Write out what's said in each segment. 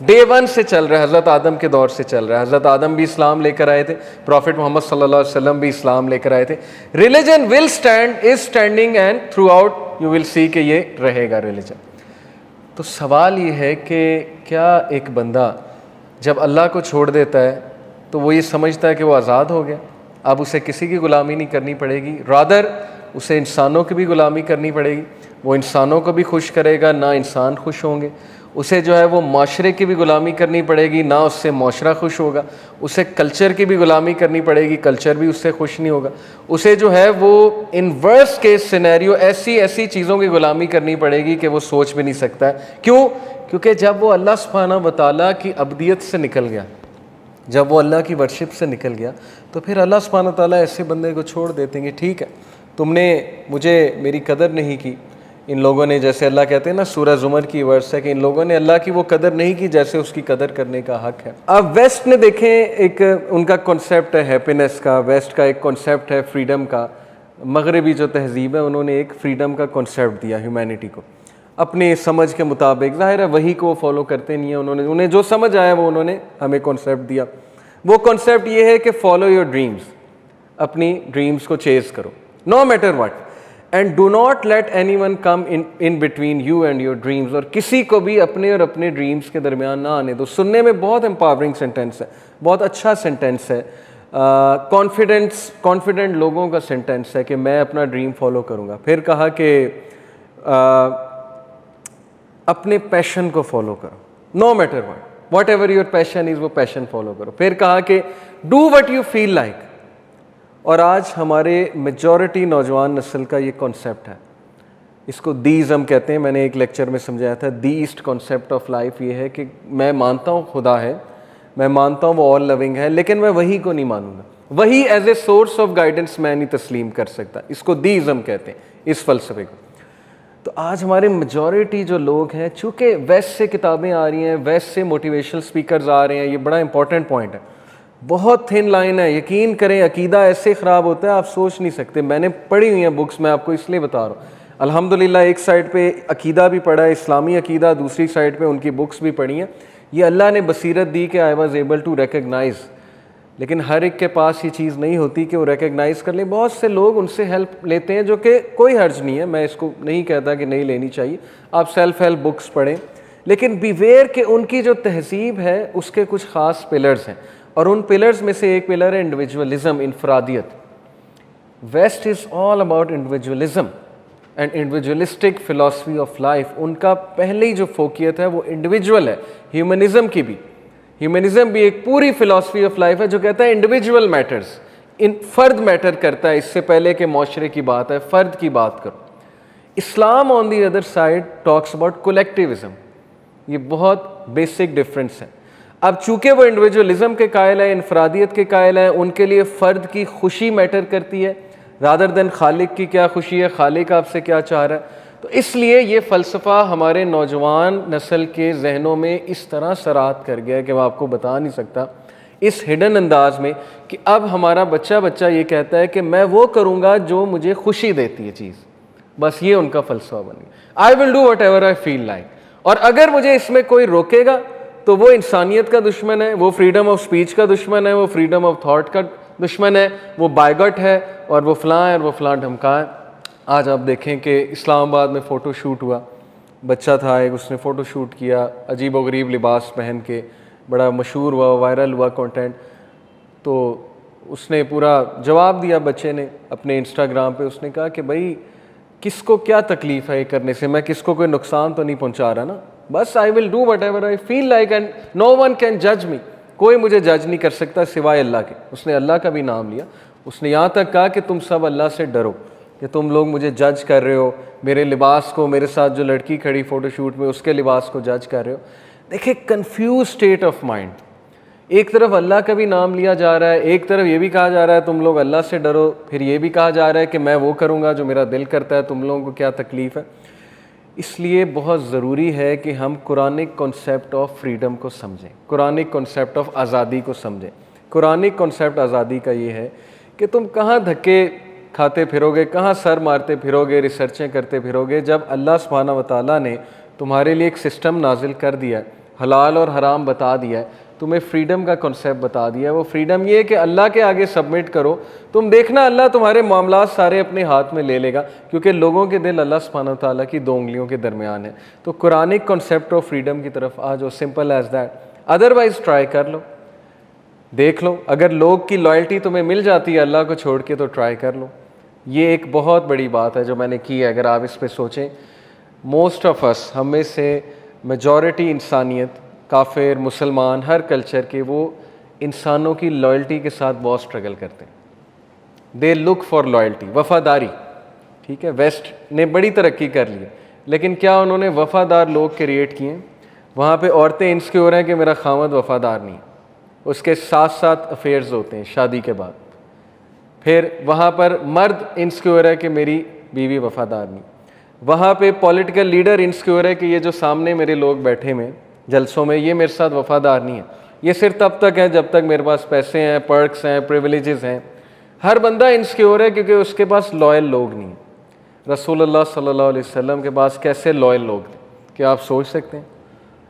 Day one سے چل رہا ہے, حضرت آدم کے دور سے چل رہا ہے. حضرت آدم بھی اسلام لے کر آئے تھے, پروفٹ محمد صلی اللہ علیہ وسلم بھی اسلام لے کر آئے تھے. Religion will stand, is standing, and throughout you will see کہ یہ رہے گا ریلیجن. تو سوال یہ ہے کہ کیا ایک بندہ جب اللہ کو چھوڑ دیتا ہے تو وہ یہ سمجھتا ہے کہ وہ آزاد ہو گیا, اب اسے کسی کی غلامی نہیں کرنی پڑے گی, رادر اسے انسانوں کی بھی غلامی کرنی پڑے گی, وہ انسانوں کو بھی خوش کرے گا, نہ انسان خوش ہوں گے. اسے جو ہے وہ معاشرے کی بھی غلامی کرنی پڑے گی, نہ اس سے معاشرہ خوش ہوگا. اسے کلچر کی بھی غلامی کرنی پڑے گی, کلچر بھی اس سے خوش نہیں ہوگا. اسے جو ہے وہ ان ورسٹ کیس سینیریو ایسی چیزوں کی غلامی کرنی پڑے گی کہ وہ سوچ بھی نہیں سکتا ہے. کیوں؟ کیونکہ جب وہ اللہ سبحانہ وتعالیٰ کی عبدیت سے نکل گیا, جب وہ اللہ کی ورشپ سے نکل گیا, تو پھر اللہ سبحانہ وتعالیٰ ایسے بندے کو چھوڑ دیتے ہیں. ٹھیک ہے, تم نے مجھے میری قدر نہیں کی, ان لوگوں نے, جیسے اللہ کہتے ہیں نا سورہ زمر کی ورس ہے کہ ان لوگوں نے اللہ کی وہ قدر نہیں کی جیسے اس کی قدر کرنے کا حق ہے. اب ویسٹ نے دیکھیں, ایک ان کا کنسیپٹ ہے ہیپینس کا, ویسٹ کا ایک کنسیپٹ ہے فریڈم کا. مغربی جو تہذیب ہے انہوں نے ایک فریڈم کا کنسیپٹ دیا ہیومینٹی کو اپنے سمجھ کے مطابق. ظاہر ہے وہی کو وہ فالو کرتے نہیں ہیں, انہیں جو سمجھ آیا وہ انہوں نے ہمیں کنسیپٹ دیا. وہ کنسیپٹ یہ ہے کہ فالو یور ڈریمز, اپنی ڈریمز کو چیز کرو no matter what, and do not let any one come in between you and your dreams, اور کسی کو بھی اپنے اور اپنے ڈریمز کے درمیان نہ آنے دو. سننے میں بہت امپاورنگ سینٹینس ہے, بہت اچھا سینٹینس ہے, کانفیڈنٹ لوگوں کا سینٹینس ہے کہ میں اپنا ڈریم فالو کروں گا. پھر کہا کہ اپنے پیشن کو فالو کرو no matter whatever your passion is, وہ پیشن فالو کرو. پھر کہا کہ do what you feel like. اور آج ہمارے میجورٹی نوجوان نسل کا یہ کانسیپٹ ہے, اس کو دیزم کہتے ہیں. میں نے ایک لیکچر میں سمجھایا تھا, the east concept of life یہ ہے کہ میں مانتا ہوں خدا ہے, میں مانتا ہوں وہ آل لونگ ہے, لیکن میں وہی کو نہیں مانوں گا, وہی as a source of guidance میں نہیں تسلیم کر سکتا. اس کو دیزم کہتے ہیں, اس فلسفے کو. تو آج ہمارے میجورٹی جو لوگ ہیں, چونکہ ویسٹ سے کتابیں آ رہی ہیں, ویسٹ سے موٹیویشنل سپیکرز آ رہے ہیں, یہ بڑا امپورٹنٹ پوائنٹ ہے, بہت تھن لائن ہے. یقین کریں عقیدہ ایسے خراب ہوتا ہے آپ سوچ نہیں سکتے. میں نے پڑھی ہوئی ہیں بکس, میں آپ کو اس لیے بتا رہا ہوں. الحمدللہ ایک سائڈ پہ عقیدہ بھی پڑھا ہے, اسلامی عقیدہ, دوسری سائڈ پہ ان کی بکس بھی پڑھی ہیں. یہ اللہ نے بصیرت دی کہ I was able to recognise, لیکن ہر ایک کے پاس یہ چیز نہیں ہوتی کہ وہ ریکگنائز کر لیں. بہت سے لوگ ان سے ہیلپ لیتے ہیں, جو کہ کوئی حرج نہیں ہے, میں اس کو نہیں کہتا کہ نہیں لینی چاہیے, آپ سیلف ہیلپ بکس پڑھیں, لیکن بیویئر کہ ان کی جو تہذیب ہے اس کے کچھ خاص پلرز ہیں, اور ان پلرز میں سے ایک پلر ہے انڈیویجولزم, انفرادیت. West is all about individualism and individualistic philosophy of life. ان کا پہلی جو فوکیت ہے وہ انڈیویجول ہے. ہیومنزم کی بھی, ہیومنزم بھی ایک پوری فلاسفی آف لائف ہے جو کہتا ہے انڈیویجول میٹرز, ان فرد میٹر کرتا ہے, اس سے پہلے کہ معاشرے کی بات ہے, فرد کی بات کرو. Islam on the other side talks about collectivism. یہ بہت بیسک ڈفرینس ہے. اب چونکہ وہ انڈیویجولزم کے قائل ہے, انفرادیت کے قائل ہیں, ان کے لیے فرد کی خوشی میٹر کرتی ہے رادر دین خالق کی کیا خوشی ہے, خالق آپ سے کیا چاہ رہا ہے. تو اس لیے یہ فلسفہ ہمارے نوجوان نسل کے ذہنوں میں اس طرح سرات کر گیا کہ میں آپ کو بتا نہیں سکتا, اس ہڈن انداز میں, کہ اب ہمارا بچہ یہ کہتا ہے کہ میں وہ کروں گا جو مجھے خوشی دیتی ہے چیز. بس یہ ان کا فلسفہ بن گیا. I will do whatever I feel like, اور اگر مجھے اس میں کوئی روکے گا تو وہ انسانیت کا دشمن ہے, وہ فریڈم آف سپیچ کا دشمن ہے, وہ فریڈم آف تھاٹ کا دشمن ہے, وہ بائیگٹ ہے, اور وہ فلاں ہے, اور وہ فلاں ڈھمکا ہے. آج آپ دیکھیں کہ اسلام آباد میں فوٹو شوٹ ہوا, بچہ تھا ایک, اس نے فوٹو شوٹ کیا عجیب و غریب لباس پہن کے, بڑا مشہور ہوا, وائرل ہوا کنٹینٹ. تو اس نے پورا جواب دیا بچے نے اپنے انسٹاگرام پہ. اس نے کہا کہ بھائی کس کو کیا تکلیف ہے یہ کرنے سے, میں کس کو کوئی نقصان تو نہیں پہنچا رہا نا, بس I will do whatever I feel like and no one can جج می. کوئی مجھے جج نہیں کر سکتا سوائے اللہ کے. اس نے اللہ کا بھی نام لیا. اس نے یہاں تک کہا کہ تم سب اللہ سے ڈرو, کہ تم لوگ مجھے جج کر رہے ہو, میرے لباس کو, میرے ساتھ جو لڑکی کھڑی فوٹو شوٹ میں اس کے لباس کو جج کر رہے ہو. دیکھیں کنفیوز اسٹیٹ آف مائنڈ, ایک طرف اللہ کا بھی نام لیا جا رہا ہے, ایک طرف یہ بھی کہا جا رہا ہے تم لوگ اللہ سے ڈرو, پھر یہ بھی کہا جا رہا ہے کہ میں وہ کروں گا جو میرا دل کرتا ہے, تم لوگوں کو کیا تکلیف ہے. اس لیے بہت ضروری ہے کہ ہم قرآنک کنسیپٹ آف فریڈم کو سمجھیں, قرآنک کنسیپٹ آف آزادی کو سمجھیں. قرآنک کنسیپٹ آزادی کا یہ ہے کہ تم کہاں دھکے کھاتے پھرو گے, کہاں سر مارتے پھرو گے, ریسرچیں کرتے پھرو گے, جب اللہ سبحانہ و تعالیٰ نے تمہارے لیے ایک سسٹم نازل کر دیا ہے. حلال اور حرام بتا دیا ہے, تمہیں فریڈم کا کنسیپٹ بتا دیا ہے. وہ فریڈم یہ ہے کہ اللہ کے آگے سبمٹ کرو, تم دیکھنا اللہ تمہارے معاملات سارے اپنے ہاتھ میں لے لے گا, کیونکہ لوگوں کے دل اللہ سبحانہ وتعالیٰ کی 2 انگلیوں کے درمیان ہے. تو قرآنک کنسیپٹ آف فریڈم کی طرف آ جاؤ, simple as that. Otherwise try کر لو, دیکھ لو, اگر لوگ کی لائلٹی تمہیں مل جاتی ہے اللہ کو چھوڑ کے تو ٹرائی کر لو. یہ ایک بہت بڑی بات ہے جو میں نے کی ہے. اگر آپ اس پہ سوچیں, موسٹ آف اس, ہم میں سے میجورٹی انسانیت, کافر مسلمان ہر کلچر کے, وہ انسانوں کی لائلٹی کے ساتھ بہت اسٹرگل کرتے ہیں. دے لک فار لائلٹی, وفاداری. ٹھیک ہے, ویسٹ نے بڑی ترقی کر لی ہے, لیکن کیا انہوں نے وفادار لوگ کریٹ کیے؟ وہاں پہ عورتیں انسیکیور ہیں کہ میرا خاوند وفادار نہیں, اس کے ساتھ ساتھ افیئرز ہوتے ہیں شادی کے بعد. پھر وہاں پر مرد انسیکیور ہے کہ میری بیوی وفادار نہیں. وہاں پہ پولیٹیکل لیڈر انسیکیور ہے کہ یہ جو سامنے میرے لوگ بیٹھے ہوئے جلسوں میں, یہ میرے ساتھ وفادار نہیں ہے. یہ صرف تب تک ہے جب تک میرے پاس پیسے ہیں, پرکس ہیں, پریویلیجز ہیں. ہر بندہ انسیکیور ہے کیونکہ اس کے پاس لائل لوگ نہیں ہیں. رسول اللہ صلی اللہ علیہ وسلم کے پاس کیسے لائل لوگ تھے, کیا آپ سوچ سکتے ہیں؟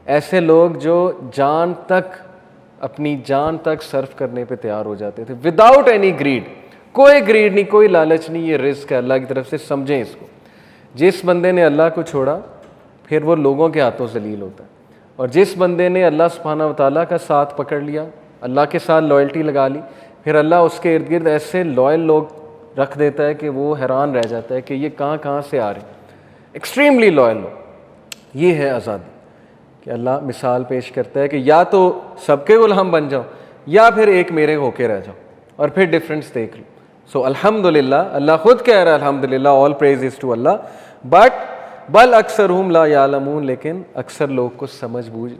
ایسے لوگ جو جان تک, اپنی جان تک صرف کرنے پہ تیار ہو جاتے تھے, وداؤٹ اینی گریڈ. کوئی گریڈ نہیں, کوئی لالچ نہیں, یہ رزق ہے اللہ کی طرف سے, سمجھیں اس کو. جس بندے نے اللہ کو چھوڑا پھر وہ لوگوں کے ہاتھوں ذلیل ہوتا ہے, اور جس بندے نے اللہ سبحانہ وتعالیٰ کا ساتھ پکڑ لیا, اللہ کے ساتھ لائلٹی لگا لی, پھر اللہ اس کے ارد گرد ایسے لائل لوگ رکھ دیتا ہے کہ وہ حیران رہ جاتا ہے کہ یہ کہاں سے آ رہے ہیں. ایکسٹریملی لائل لوگ. یہ ہے آزادی کہ اللہ مثال پیش کرتا ہے کہ یا تو سب کے غلام بن جاؤ یا پھر ایک میرے ہو کے رہ جاؤ, اور پھر ڈفرینس دیکھ لو. سو الحمدللہ, اللہ خود کہہ رہا ہے الحمدللہ, آل پریز از ٹو اللہ, بٹ بل اکثرہم لا یعلمون, لیکن اکثر لوگ کو سمجھ بوجھ